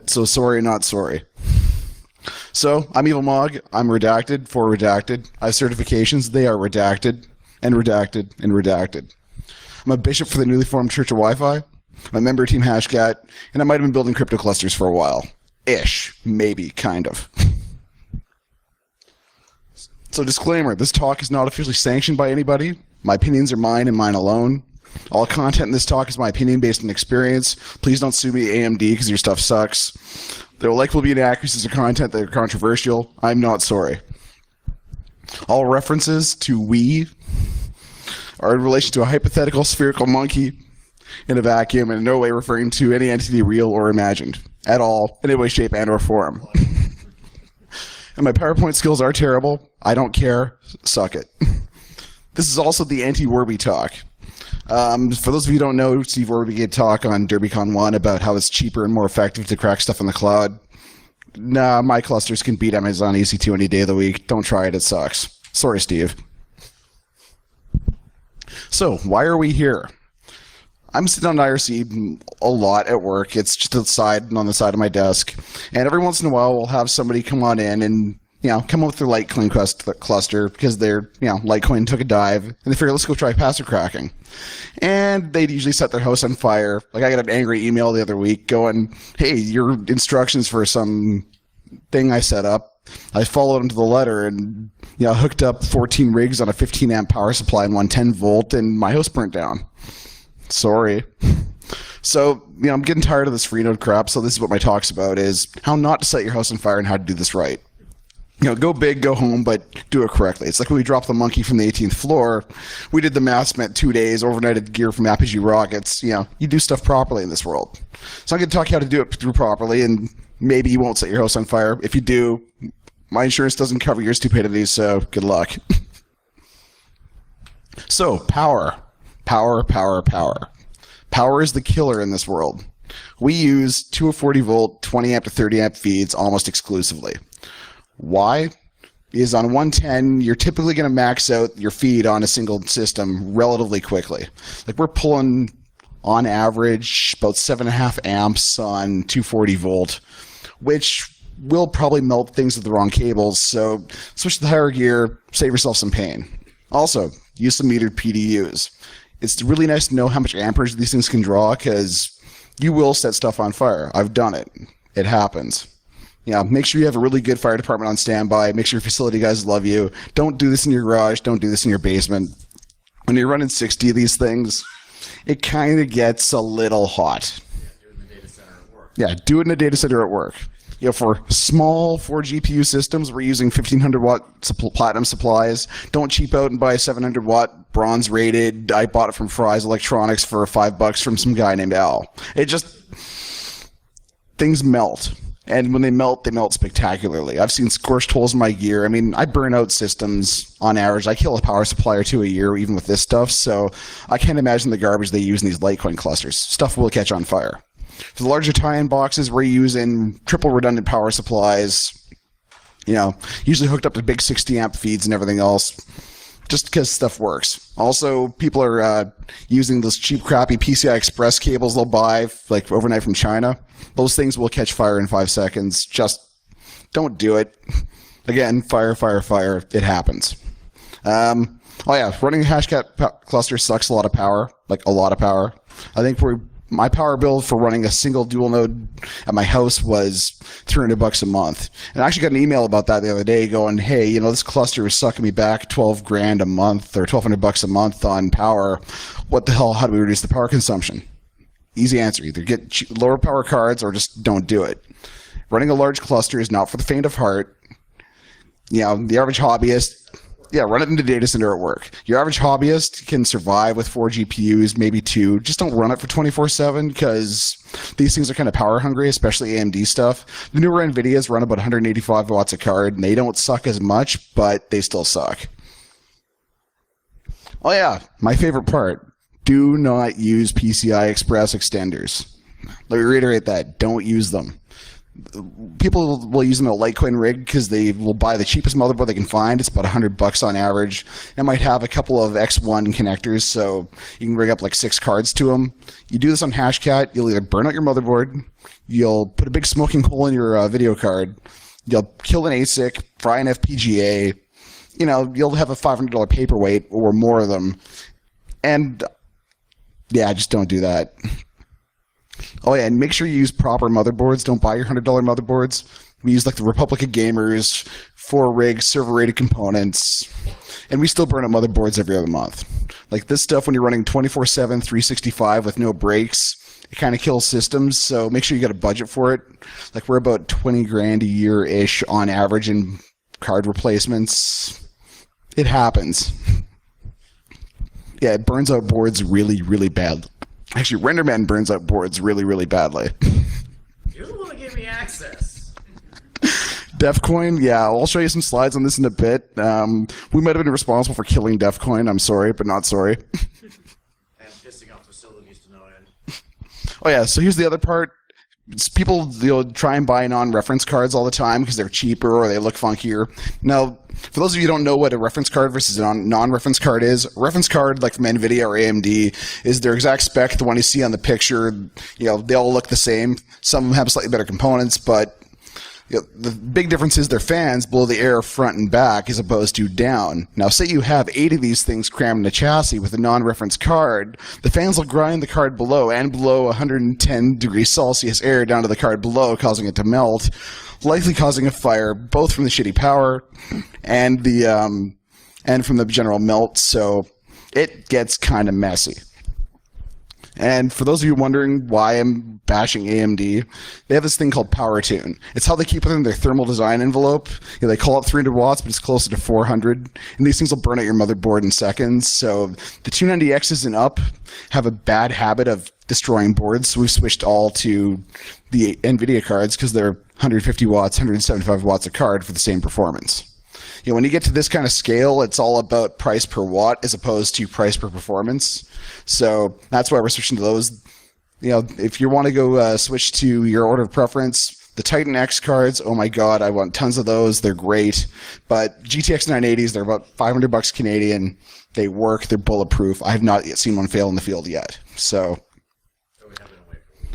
So sorry, not sorry. So I'm Evil Mog. I'm redacted for redacted. I have certifications. They are redacted and redacted and redacted. I'm a bishop for the newly formed Church of Wi-Fi. I'm a member of Team Hashcat, and I might have been building crypto clusters for a while. Ish. Maybe. Kind of. So disclaimer, this talk is not officially sanctioned by anybody. My opinions are mine and mine alone. All content in this talk is my opinion based on experience. Please don't sue me AMD because your stuff sucks. There will likely be inaccuracies of content that are controversial. I'm not sorry. All references to we are in relation to a hypothetical spherical monkey in a vacuum and in no way referring to any entity real or imagined at all, in any way, shape, and or form. And my PowerPoint skills are terrible. I don't care. Suck it. This is also the anti-Warby talk. For those of you who don't know, Steve Warby gave a talk on DerbyCon 1 about how it's cheaper and more effective to crack stuff in the cloud. Nah, my clusters can beat Amazon EC2 any day of the week. Don't try it. It sucks. Sorry, Steve. So, why are we here? I'm sitting on IRC a lot at work. It's just outside and on the side of my desk. And every once in a while, we'll have somebody come on in and, come up with their Litecoin cluster because their, Litecoin took a dive and they figure, let's go try password cracking. And they'd usually set their house on fire. Like I got an angry email the other week going, hey, your instructions for some thing I set up, I followed them to the letter and, hooked up 14 rigs on a 15 amp power supply and 110 volt and my house burnt down. Sorry. So, I'm getting tired of this Freenode crap, so this is what my talk's about, is how not to set your house on fire and how to do this right. Go big, go home, but do it correctly. It's like when we dropped the monkey from the 18th floor. We did the math, spent 2 days, overnighted gear from Apogee Rockets. You do stuff properly in this world. So I'm going to talk you how to do it through properly, and maybe you won't set your house on fire. If you do, my insurance doesn't cover your stupidity, so good luck. So, power. Power, power, power. Power is the killer in this world. We use 240 volt, 20 amp to 30 amp feeds almost exclusively. Why? Because on 110, you're typically going to max out your feed on a single system relatively quickly. Like we're pulling, on average, about 7.5 amps on 240 volt, which will probably melt things with the wrong cables. So switch to the higher gear, save yourself some pain. Also, use some metered PDUs. It's really nice to know how much amperage these things can draw because you will set stuff on fire. I've done it. It happens. Make sure you have a really good fire department on standby. Make sure your facility guys love you. Don't do this in your garage. Don't do this in your basement. When you're running 60 of these things, it kind of gets a little hot. Do it in the data center at work. Yeah, do it in a data center at work. For small 4 GPU systems, we're using 1500 watt platinum supplies. Don't cheap out and buy a 700 watt bronze rated. I bought it from Fry's Electronics for $5 from some guy named Al. Things melt. And when they melt spectacularly. I've seen scorched holes in my gear. I burn out systems on average. I kill a power supply or two a year, even with this stuff. So I can't imagine the garbage they use in these Litecoin clusters. Stuff will catch on fire. For the larger tie-in boxes, we're using triple redundant power supplies, usually hooked up to big 60 amp feeds and everything else, just because stuff works. Also, people are using those cheap, crappy PCI Express cables they'll buy, like overnight from China. Those things will catch fire in 5 seconds. Just don't do it. Again, fire, fire, fire. It happens. Running a Hashcat cluster sucks a lot of power, like a lot of power. I think my power bill for running a single dual node at my house was $300 a month. And I actually got an email about that the other day going, hey, this cluster is sucking me back $12,000 a month or $1,200 a month on power. What the hell? How do we reduce the power consumption? Easy answer. Either get lower power cards or just don't do it. Running a large cluster is not for the faint of heart. The average hobbyist, run it in the data center at work. Your average hobbyist can survive with 4 GPUs, maybe 2. Just don't run it for 24/7 because these things are kind of power hungry, especially AMD stuff. The newer NVIDIAs run about 185 watts a card, and they don't suck as much, but they still suck. Oh yeah, my favorite part. Do not use PCI Express extenders. Let me reiterate that. Don't use them. People will use them in a Litecoin rig because they will buy the cheapest motherboard they can find. It's about $100 on average. It might have a couple of X1 connectors, so you can rig up like 6 cards to them. You do this on Hashcat, you'll either burn out your motherboard, you'll put a big smoking hole in your video card, you'll kill an ASIC, fry an FPGA, you'll have a $500 paperweight or more of them. And yeah, just don't do that. Oh yeah, and make sure you use proper motherboards. Don't buy your $100 motherboards. We use like the Republic of Gamers, 4 rig, server rated components, and we still burn up motherboards every other month. Like this stuff, when you're running 24/7, 365 with no breaks, it kind of kills systems. So make sure you got a budget for it. Like we're about 20 grand a year ish on average in card replacements. It happens. Yeah, it burns out boards really, really bad. Actually, RenderMan burns out boards really, really badly. You're the one that gave me access. Defcoin, yeah, I'll show you some slides on this in a bit. We might have been responsible for killing Defcoin. I'm sorry, but not sorry. And pissing off facilities to no end. Oh yeah, so here's the other part. People try and buy non-reference cards all the time because they're cheaper or they look funkier. Now, for those of you who don't know what a reference card versus a non-reference card is, a reference card, like from NVIDIA or AMD, is their exact spec, the one you see on the picture. They all look the same. Some of them have slightly better components, but the big difference is their fans blow the air front and back as opposed to down. Now, say you have 8 of these things crammed in a chassis with a non-reference card, the fans will grind the card below and blow 110 degrees Celsius air down to the card below, causing it to melt, likely causing a fire, both from the shitty power and from the general melt. So it gets kind of messy. And for those of you wondering why I'm bashing AMD, they have this thing called PowerTune. It's how they keep within their thermal design envelope. They call it 300 watts, but it's closer to 400. And these things will burn out your motherboard in seconds. So the 290Xs and up have a bad habit of destroying boards. So we've switched all to the NVIDIA cards because they're 150 watts, 175 watts a card for the same performance. When you get to this kind of scale, it's all about price per watt as opposed to price per performance. So that's why we're switching to those. If you want to go switch to your order of preference, the Titan X cards, oh my god, I want tons of those. They're great. But GTX 980s, they're about $500 Canadian. They work. They're bulletproof. I have not yet seen one fail in the field yet. So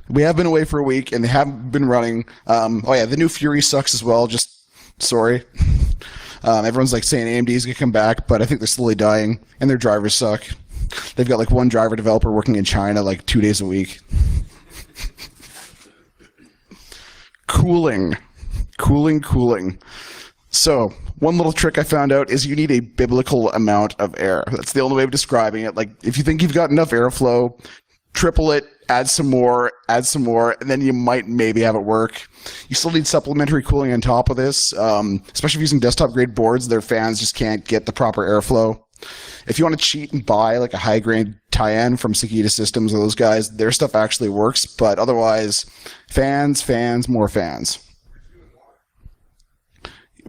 we have been away for a week, and they haven't been running. The new Fury sucks as well. Just sorry. Everyone's like saying AMD's gonna come back, but I think they're slowly dying, and their drivers suck. They've got like one driver developer working in China like 2 days a week. Cooling. So, one little trick I found out is you need a biblical amount of air. That's the only way of describing it. Like, if you think you've got enough airflow, triple it, add some more, and then you might maybe have it work. You still need supplementary cooling on top of this, especially if using desktop-grade boards. Their fans just can't get the proper airflow. If you want to cheat and buy like a high-grade tie-in from Sakita Systems or those guys, their stuff actually works, but otherwise, fans, more fans.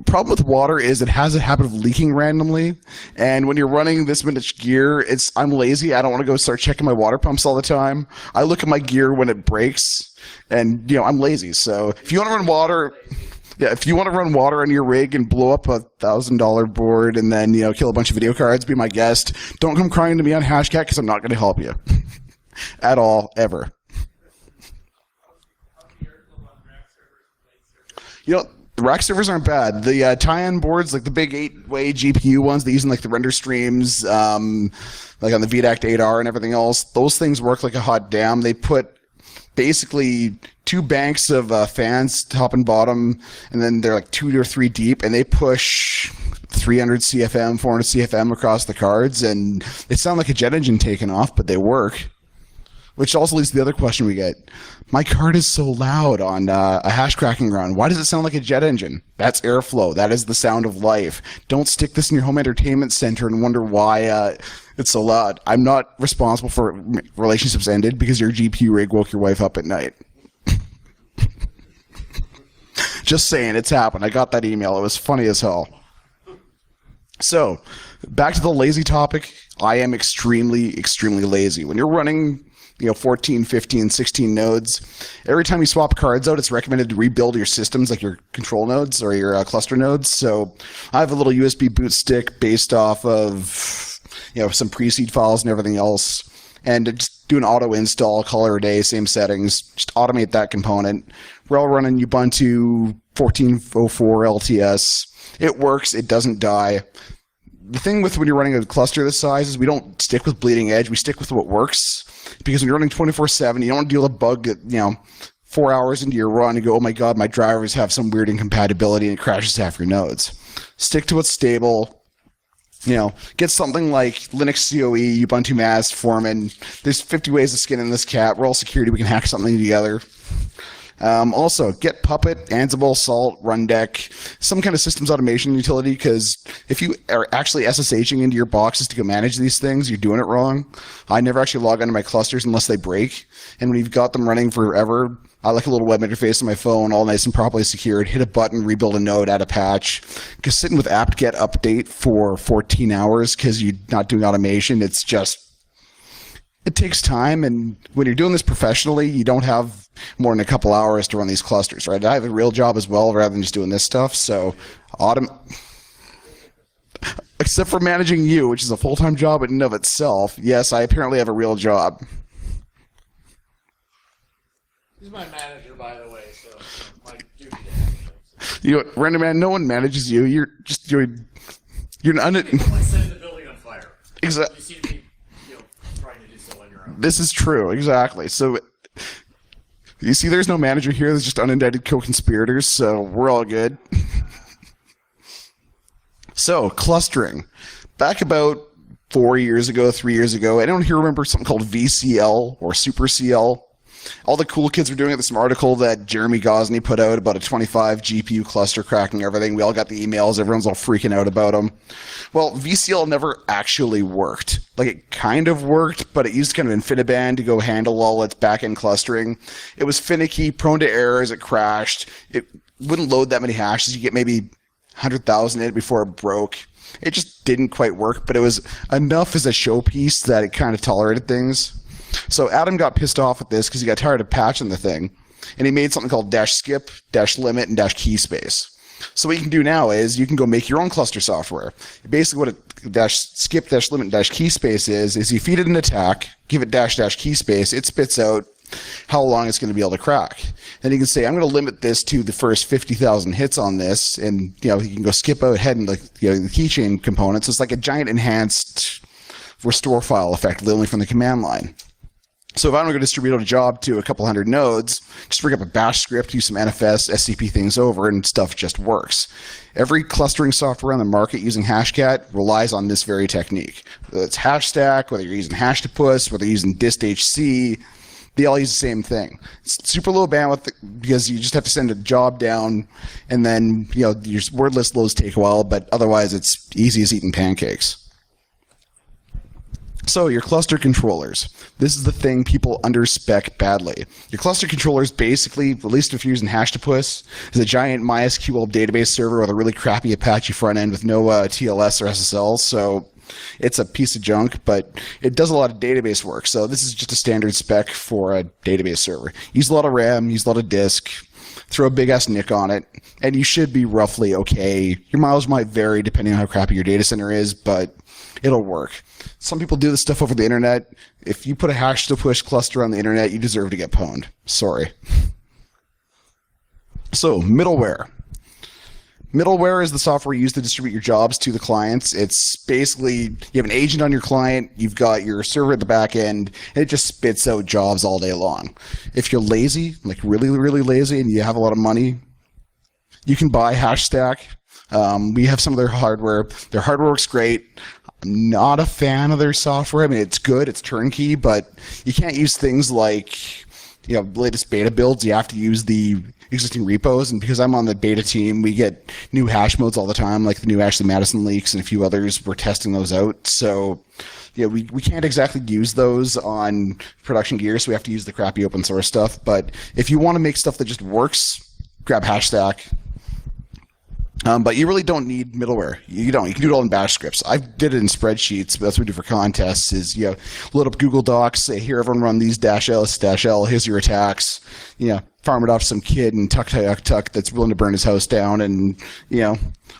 Problem with water is it has a habit of leaking randomly, and when you're running this much gear, I'm lazy. I don't want to go start checking my water pumps all the time. I look at my gear when it breaks, and I'm lazy. So if you want to run water, if you want to run water on your rig and blow up a $1,000 board and then kill a bunch of video cards, be my guest. Don't come crying to me on Hashcat because I'm not going to help you at all, ever. The rack servers aren't bad. The tie-in boards, like the big 8-way GPU ones, they use in like the render streams, like on the VDAC 8R and everything else, those things work like a hot damn. They put basically 2 banks of fans, top and bottom, and then they're like 2 or 3 deep, and they push 300 CFM, 400 CFM across the cards, and they sound like a jet engine taking off, but they work. Which also leads to the other question we get. My card is so loud on a hash cracking run. Why does it sound like a jet engine? That's airflow. That is the sound of life. Don't stick this in your home entertainment center and wonder why it's so loud. I'm not responsible for relationships ended because your GPU rig woke your wife up at night. Just saying, it's happened. I got that email. It was funny as hell. So, back to the lazy topic. I am extremely, extremely lazy. When you're running 14, 15, 16 nodes. Every time you swap cards out, it's recommended to rebuild your systems, like your control nodes or your cluster nodes. So I have a little USB boot stick based off of some pre-seed files and everything else, and just do an auto install, color a day, same settings, just automate that component. We're all running Ubuntu 14.04 LTS. It works, it doesn't die. The thing with when you're running a cluster this size is we don't stick with bleeding edge, we stick with what works. Because when you're running 24/7, you don't deal with a bug that, 4 hours into your run, you go, oh my god, my drivers have some weird incompatibility and it crashes half your nodes. Stick to what's stable. Get something like Linux COE, Ubuntu Mast, Foreman. There's 50 ways to skin in this cat. We're all security. We can hack something together. Also, get Puppet, Ansible, Salt, Rundeck, some kind of systems automation utility, because if you are actually SSHing into your boxes to go manage these things, you're doing it wrong. I never actually log onto my clusters unless they break. And when you've got them running forever, I like a little web interface on my phone, all nice and properly secured. Hit a button, rebuild a node, add a patch. Because sitting with apt-get update for 14 hours because you're not doing automation, it takes time. And when you're doing this professionally, you don't have more than a couple hours to run these clusters, right? I have a real job as well rather than just doing this stuff. So, except for managing you, which is a full-time job in and of itself, yes, I apparently have a real job. He's my manager, by the way, so my duty to Render Man, no one manages you. You're an set the building on fire. Exactly. You seem to be, trying to do so on your own. This is true, exactly. So, you see, there's no manager here. There's just unindicted co-conspirators, so we're all good. So, clustering. Back about 3 years ago, anyone here remember something called VCL or SuperCL? All the cool kids were doing it. This article that Jeremy Gosney put out about a 25 GPU cluster cracking everything. We all got the emails. Everyone's all freaking out about them. Well, VCL never actually worked. Like, it kind of worked, but it used kind of InfiniBand to go handle all its back-end clustering. It was finicky, prone to errors. It crashed. It wouldn't load that many hashes. You get maybe 100,000 in it before it broke. It just didn't quite work, but it was enough as a showpiece that it kind of tolerated things. So Adam got pissed off at this because he got tired of patching the thing, and he made something called -skip, -limit, and -keyspace. So what you can do now is you can go make your own cluster software. Basically what a -skip, -limit, and -keyspace is you feed it an attack, give it -keyspace, it spits out how long it's going to be able to crack. Then you can say, I'm going to limit this to the first 50,000 hits on this, and you can go skip ahead and the keychain components. It's like a giant enhanced restore file effectively only from the command line. So if I'm going to distribute a job to a couple hundred nodes, just bring up a bash script, use some NFS, SCP things over, and stuff just works. Every clustering software on the market using Hashcat relies on this very technique. Whether it's Hashstack, whether you're using Hashtopus, whether you're using DistHC, they all use the same thing. It's super low bandwidth because you just have to send a job down, and then your word list loads take a while, but otherwise it's easy as eating pancakes. So your cluster controllers. This is the thing people underspec badly. Your cluster controllers basically, at least if you're using Hashtopus, is a giant MySQL database server with a really crappy Apache front end with no TLS or SSL. So it's a piece of junk, but it does a lot of database work. So this is just a standard spec for a database server. Use a lot of RAM, use a lot of disk, throw a big-ass NIC on it, and you should be roughly okay. Your mileage might vary depending on how crappy your data center is, but it'll work. Some people do this stuff over the internet. If you put a Hashtopus cluster on the internet, you deserve to get pwned. Sorry. So, middleware. Middleware is the software used to distribute your jobs to the clients. It's basically, you have an agent on your client, you've got your server at the back end, and it just spits out jobs all day long. If you're lazy, like really, really lazy, and you have a lot of money, you can buy Hashstack. We have some of their hardware. Their hardware works great. I'm not a fan of their software. I mean, it's good, it's turnkey, but you can't use things like, latest beta builds. You have to use the existing repos, and because I'm on the beta team, we get new hash modes all the time, like the new Ashley Madison leaks and a few others. We're testing those out. So, we can't exactly use those on production gear, so we have to use the crappy open source stuff. But if you want to make stuff that just works, grab Hashstack. But you really don't need middleware. You don't. You can do it all in bash scripts. I did it in spreadsheets, but that's what we do for contests is, load up Google Docs, say, here, everyone run these -L, here's your attacks. Farm it off to some kid in tuck that's willing to burn his house down and,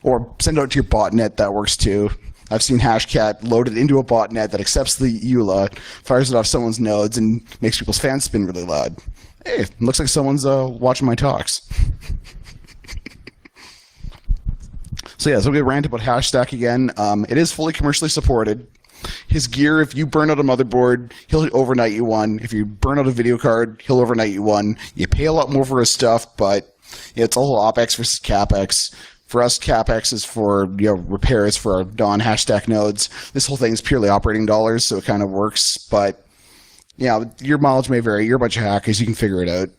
or send it out to your botnet. That works too. I've seen Hashcat loaded into a botnet that accepts the EULA, fires it off someone's nodes, and makes people's fans spin really loud. Hey, looks like someone's watching my talks. So yeah, so we rant about Hashstack again. It is fully commercially supported. His gear, if you burn out a motherboard, he'll overnight you one. If you burn out a video card, he'll overnight you one. You pay a lot more for his stuff, but it's all OpEx versus CapEx. For us, CapEx is for repairs for our non-Hashstack nodes. This whole thing is purely operating dollars, so it kind of works. But your mileage may vary. You're a bunch of hackers. You can figure it out.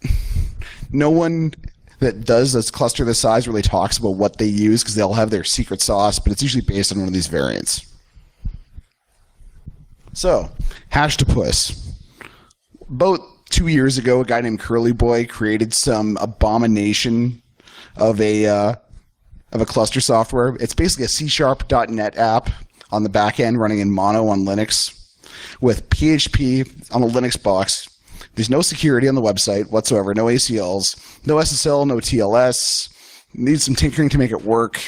No one that does this cluster this size really talks about what they use because they'll have their secret sauce, but it's usually based on one of these variants. So, Hashtopus. About 2 years ago, a guy named Curly Boy created some abomination of a cluster software. It's basically a C#.NET app on the back end running in mono on Linux with PHP on a Linux box. There's no security on the website whatsoever, no ACLs, no SSL, no TLS. Needs some tinkering to make it work.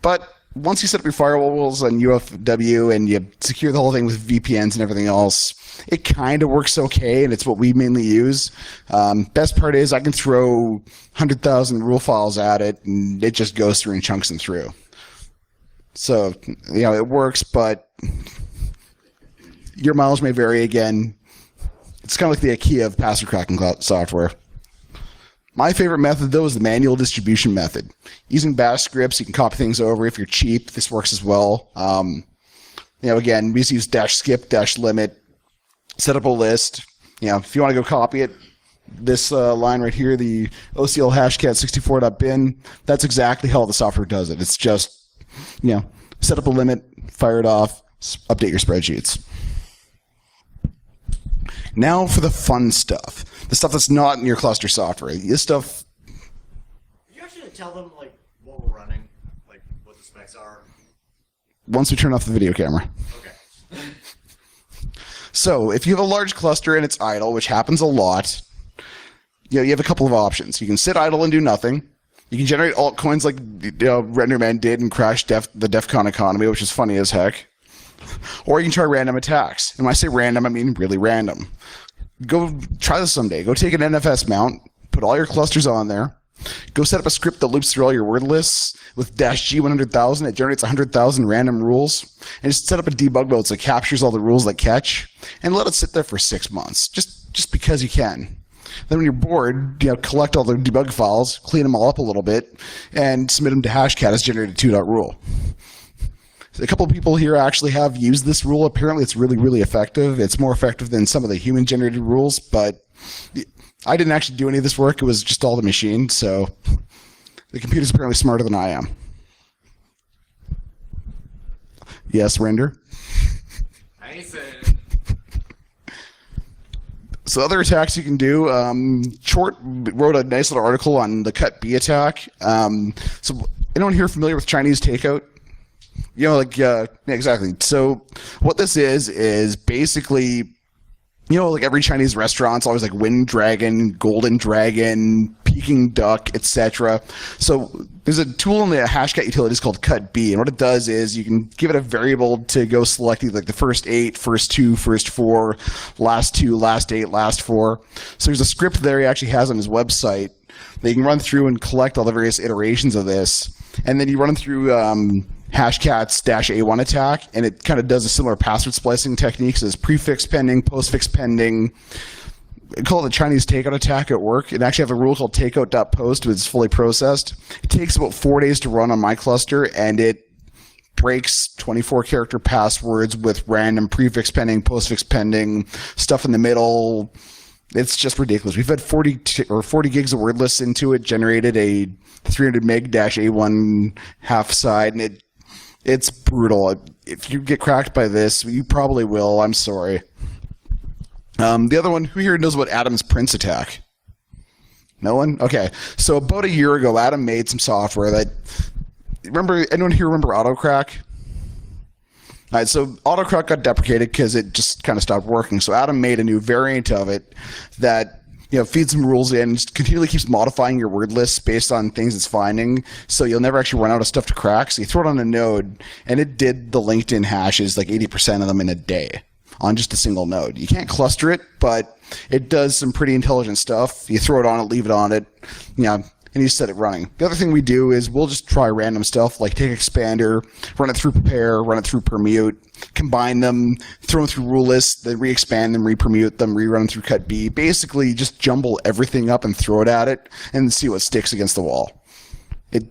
But once you set up your firewalls on UFW and you secure the whole thing with VPNs and everything else, it kind of works okay, and it's what we mainly use. Best part is I can throw 100,000 rule files at it, and it just goes through and chunks them through. So, it works, but your mileage may vary again. It's kind of like the IKEA of password cracking software. My favorite method, though, is the manual distribution method. Using bash scripts, you can copy things over. If you're cheap, this works as well. Again, we just use -skip, -limit, set up a list. If you want to go copy it, this line right here, the OCL hashcat64.bin, that's exactly how the software does it. It's just, set up a limit, fire it off, update your spreadsheets. Now for the fun stuff. The stuff that's not in your cluster software. This stuff... Did you actually tell them, what we're running? What the specs are? Once we turn off the video camera. Okay. So, if you have a large cluster and it's idle, which happens a lot, you have a couple of options. You can sit idle and do nothing. You can generate altcoins like RenderMan did and crash the DEF CON economy, which is funny as heck. Or you can try random attacks. And when I say random, I mean really random. Go try this someday. Go take an NFS mount, put all your clusters on there, go set up a script that loops through all your word lists with -G100,000. It generates 100,000 random rules. And just set up a debug mode so it captures all the rules that catch, and let it sit there for 6 months, just because you can. Then when you're bored, collect all the debug files, clean them all up a little bit, and submit them to Hashcat as generated 2.rule. A couple of people here actually have used this rule. Apparently it's really, really effective. It's more effective than some of the human-generated rules, but I didn't actually do any of this work. It was just all the machine, so the computer's apparently smarter than I am. Yes, render? I ain't saying it. So other attacks you can do, Chort wrote a nice little article on the cut B attack. So anyone here familiar with Chinese takeout? Yeah, exactly. So what this is basically, every Chinese restaurant's always Wind Dragon, Golden Dragon, Peking Duck, etc. So there's a tool in the Hashcat utilities called cut B, and what it does is you can give it a variable to go select the first 8, first 2, first 4, last 2, last 8, last 4. So there's a script there he actually has on his website that you can run through and collect all the various iterations of this, and then you run through Hashcat's -A1 attack, and it kind of does a similar password splicing technique. So there's prefix pending, postfix pending. I call it the Chinese takeout attack at work. It actually have a rule called takeout.post, which is fully processed. It takes about 4 days to run on my cluster, and it breaks 24-character passwords with random prefix pending, postfix pending, stuff in the middle. It's just ridiculous. We've had 40 gigs of word lists into it, generated a 300 meg -A1 half side, and it's brutal. If you get cracked by this, you probably will. I'm sorry. The other one, who here knows about Adam's Prince attack? No one? Okay. So about a year ago, Adam made some software that, anyone here remember AutoCrack? All right, so AutoCrack got deprecated because it just kind of stopped working. So Adam made a new variant of it that feeds some rules in, just continually keeps modifying your word list based on things it's finding, so you'll never actually run out of stuff to crack. So you throw it on a node, and it did the LinkedIn hashes, like 80% of them in a day on just a single node. You can't cluster it, but it does some pretty intelligent stuff. You throw it on it, leave it on it, and you set it running. The other thing we do is we'll just try random stuff, like take expander, run it through prepare, run it through permute, combine them, throw them through rule lists, then re-expand them, re-permute them, rerun them through cut B. Basically, just jumble everything up and throw it at it and see what sticks against the wall. It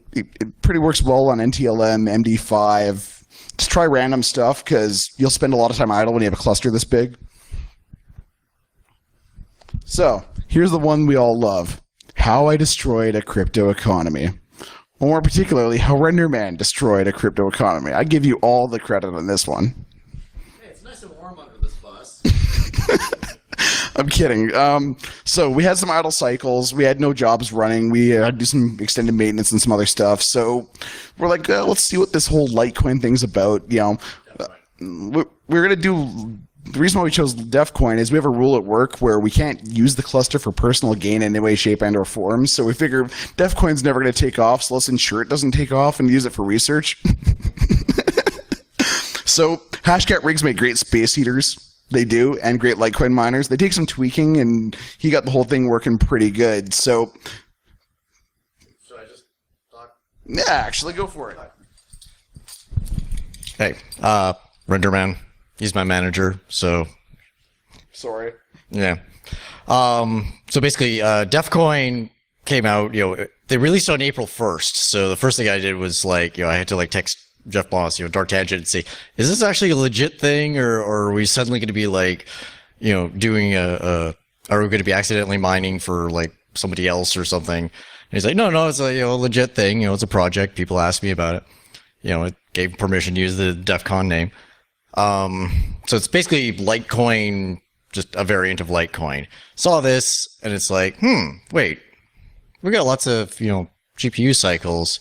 pretty works well on NTLM, MD5. Just try random stuff because you'll spend a lot of time idle when you have a cluster this big. So, here's the one we all love. How I destroyed a crypto economy. Or more particularly, how RenderMan destroyed a crypto economy. I give you all the credit on this one. Hey, it's nice and warm under this bus. I'm kidding. So we had some idle cycles. We had no jobs running. We had to do some extended maintenance and some other stuff. So we're like, let's see what this whole Litecoin thing's about. We're going to do... The reason why we chose DefCoin is we have a rule at work where we can't use the cluster for personal gain in any way, shape, and or form. So we figure DefCoin's never going to take off, so let's ensure it doesn't take off and use it for research. So Hashcat rigs make great space heaters. They do, and great Litecoin miners. They take some tweaking, and he got the whole thing working pretty good. So, should I just talk? Yeah, actually, go for it. Hey, RenderMan. He's my manager, so... Sorry. Yeah. So basically, DefCoin came out, they released on April 1st. So the first thing I did was I had to text Jeff Bos, Dark Tangent, and say, is this actually a legit thing, or are we suddenly going to be doing are we going to be accidentally mining for somebody else or something? And he's like, no, it's a legit thing. It's a project. People asked me about it. It gave permission to use the DefCon name. So it's basically Litecoin, just a variant of Litecoin. Saw this, and it's like, wait, we got lots of, GPU cycles.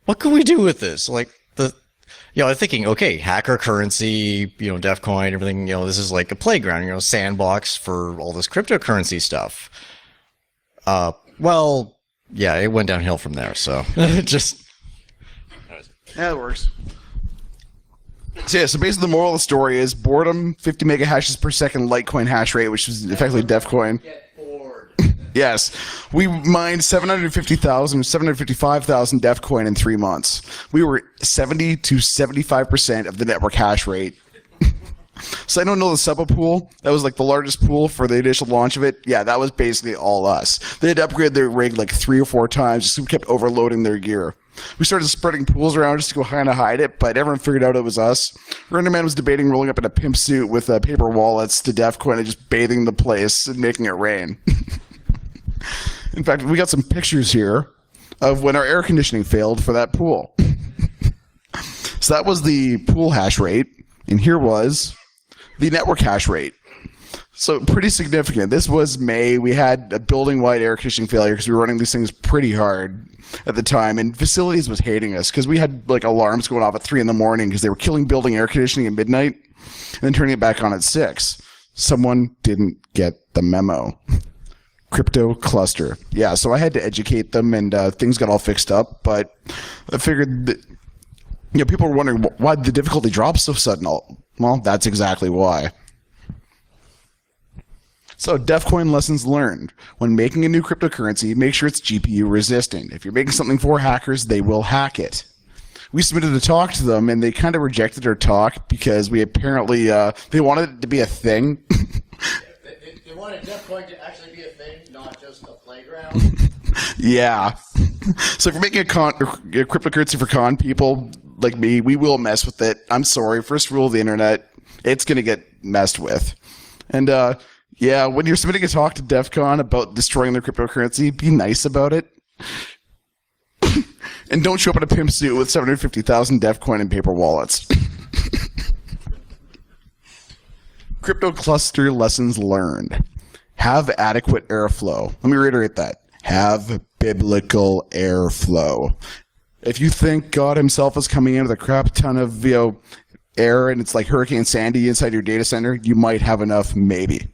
What can we do with this? I'm thinking, okay, hacker currency, DefCoin, everything, this is like a playground, sandbox for all this cryptocurrency stuff. Well, yeah, it went downhill from there, so just... Yeah, it works. So basically the moral of the story is boredom, 50 mega hashes per second Litecoin hash rate, which is effectively DefCoin. Get bored. Yes. We mined 755,000 DefCoin in 3 months. We were 70 to 75% of the network hash rate. So I don't know the Suba pool. That was the largest pool for the initial launch of it. Yeah, that was basically all us. They had to upgrade their rig 3 or 4 times just so we kept overloading their gear. We started spreading pools around just to go kind of hide it, but everyone figured out it was us. RenderMan was debating rolling up in a pimp suit with paper wallets to DefCoin and just bathing the place and making it rain. In fact, we got some pictures here of when our air conditioning failed for that pool. So that was the pool hash rate, and here was the network hash rate. So pretty significant. This was May. We had a building-wide air conditioning failure because we were running these things pretty hard at the time, and facilities was hating us because we had alarms going off at 3 a.m. because they were killing building air conditioning at midnight and then turning it back on at 6. Someone didn't get the memo. Crypto cluster. Yeah, so I had to educate them, and things got all fixed up, but I figured that people were wondering why the difficulty dropped so sudden. Well, that's exactly why. So, DefCoin lessons learned. When making a new cryptocurrency, make sure it's GPU resistant. If you're making something for hackers, they will hack it. We submitted a talk to them, and they kind of rejected our talk because we apparently, they wanted it to be a thing. They wanted DefCoin to actually be a thing, not just a playground. Yeah. So if you're making a cryptocurrency for con people like me, we will mess with it. I'm sorry. First rule of the internet, it's going to get messed with. And, yeah, when you're submitting a talk to DEF CON about destroying their cryptocurrency, be nice about it. And don't show up in a pimp suit with 750,000 DefCoin and paper wallets. Crypto cluster lessons learned. Have adequate airflow. Let me reiterate that. have biblical airflow. If you think God himself is coming in with a crap ton of air and it's like Hurricane Sandy inside your data center, you might have enough, maybe.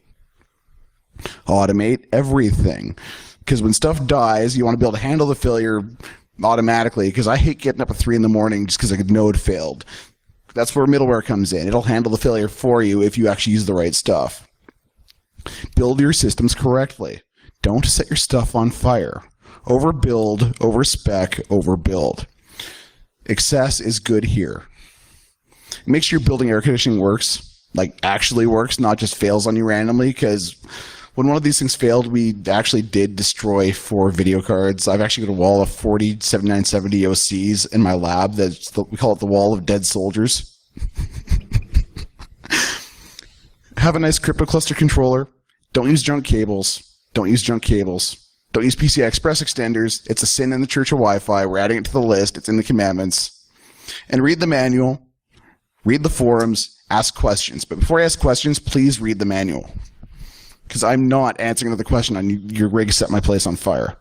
Automate everything. Because when stuff dies, you want to be able to handle the failure automatically, because I hate getting up at 3 in the morning just because a node failed. That's where middleware comes in. It'll handle the failure for you if you actually use the right stuff. Build your systems correctly. Don't set your stuff on fire. Overbuild, overspec, overbuild. Excess is good here. Make sure your building air conditioning works, like actually works, not just fails on you randomly, because when one of these things failed, we actually did destroy 4 video cards. I've actually got a wall of 40 7970 OCs in my lab. We call it the wall of dead soldiers. Have a nice crypto cluster controller. Don't use junk cables. Don't use junk cables. Don't use PCI Express extenders. It's a sin in the Church of Wi-Fi. We're adding it to the list. It's in the commandments. And read the manual. Read the forums. Ask questions. But before I ask questions, please read the manual. Because I'm not answering another question on your rig set my place on fire.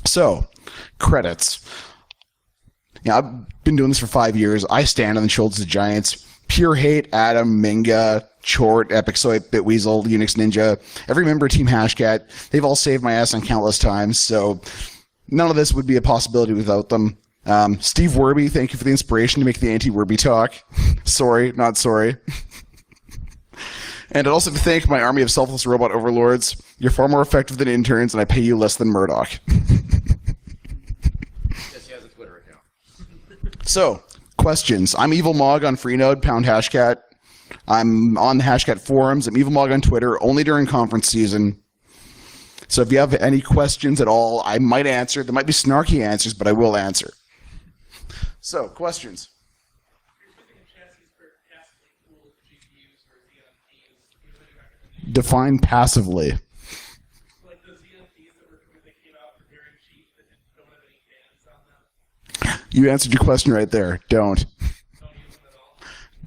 So, credits. I've been doing this for 5 years. I stand on the shoulders of giants. Pure Hate, Adam, Minga, Chort, Epixoid, Bitweasel, Unix Ninja, every member of Team Hashcat, they've all saved my ass on countless times, so none of this would be a possibility without them. Steve Werby, thank you for the inspiration to make the anti-Werby talk. Sorry, not sorry. And I'd also thank my army of selfless robot overlords. You're far more effective than interns, and I pay you less than Murdoch. Yes, he has a Twitter account. So, questions. I'm EvilMog on Freenode, pound Hashcat. I'm on the Hashcat forums. I'm EvilMog on Twitter, only during conference season. So if you have any questions at all, I might answer. There might be snarky answers, but I will answer. So, questions. Define passively. Like the ZNPs that came out for very cheap that don't have any fans on them. You answered your question right there. Don't. Don't use them at all.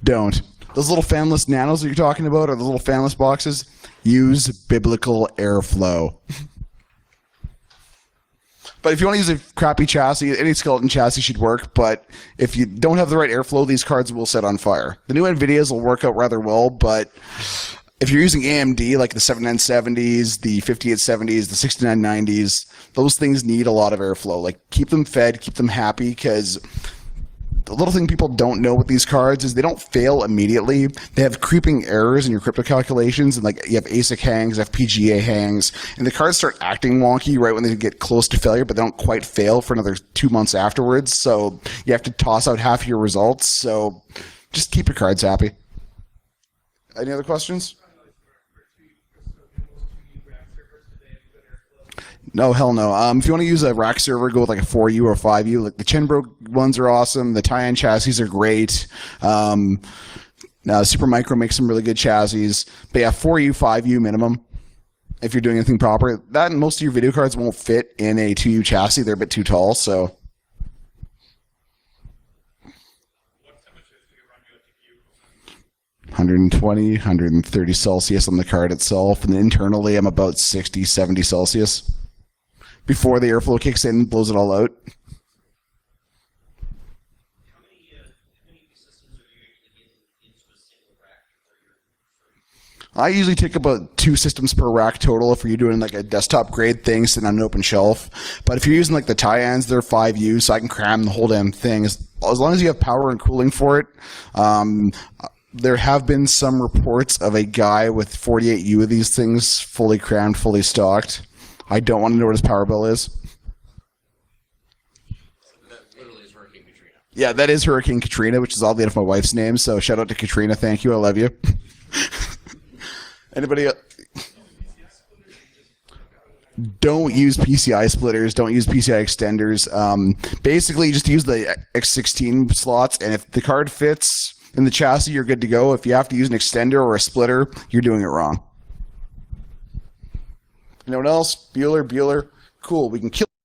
Don't. Those little fanless nanos that you're talking about, or the little fanless boxes, use biblical airflow. But if you want to use a crappy chassis, any skeleton chassis should work, but if you don't have the right airflow, these cards will set on fire. The new NVIDIAs will work out rather well, but if you're using AMD, like the 7970s, the 5870s, the 6990s, those things need a lot of airflow. Like, keep them fed, keep them happy, because the little thing people don't know with these cards is they don't fail immediately. They have creeping errors in your crypto calculations, and like you have ASIC hangs, FPGA hangs, and the cards start acting wonky right when they get close to failure, but they don't quite fail for another 2 months afterwards. So you have to toss out half your results. So just keep your cards happy. Any other questions? No, hell no. If you want to use a rack server, go with like a 4U or a 5U. Like the Chenbro ones are awesome. The tie-in chassis are great. Supermicro makes some really good chassis. But yeah, 4U, 5U minimum if you're doing anything proper. That and most of your video cards won't fit in a 2U chassis. They're a bit too tall, so. 120, 130 Celsius on the card itself. And internally, I'm about 60, 70 Celsius. Before the airflow kicks in and blows it all out. How many systems are you usually getting into a single rack for your? I usually take about 2 systems per rack total if you're doing like a desktop grade thing sitting on an open shelf. But if you're using like the tie-ins, they're 5U, so I can cram the whole damn thing. As long as you have power and cooling for it. There have been some reports of a guy with 48U of these things fully crammed, fully stocked. I don't want to know what his power bill is. That literally is Hurricane Katrina. Yeah, that is Hurricane Katrina, which is oddly enough my wife's name. So shout out to Katrina. Thank you. I love you. Anybody else? Don't use PCI splitters. Don't use PCI extenders. Basically, just use the X16 slots, and if the card fits in the chassis, you're good to go. If you have to use an extender or a splitter, you're doing it wrong. Anyone else? Bueller? Cool. We can kill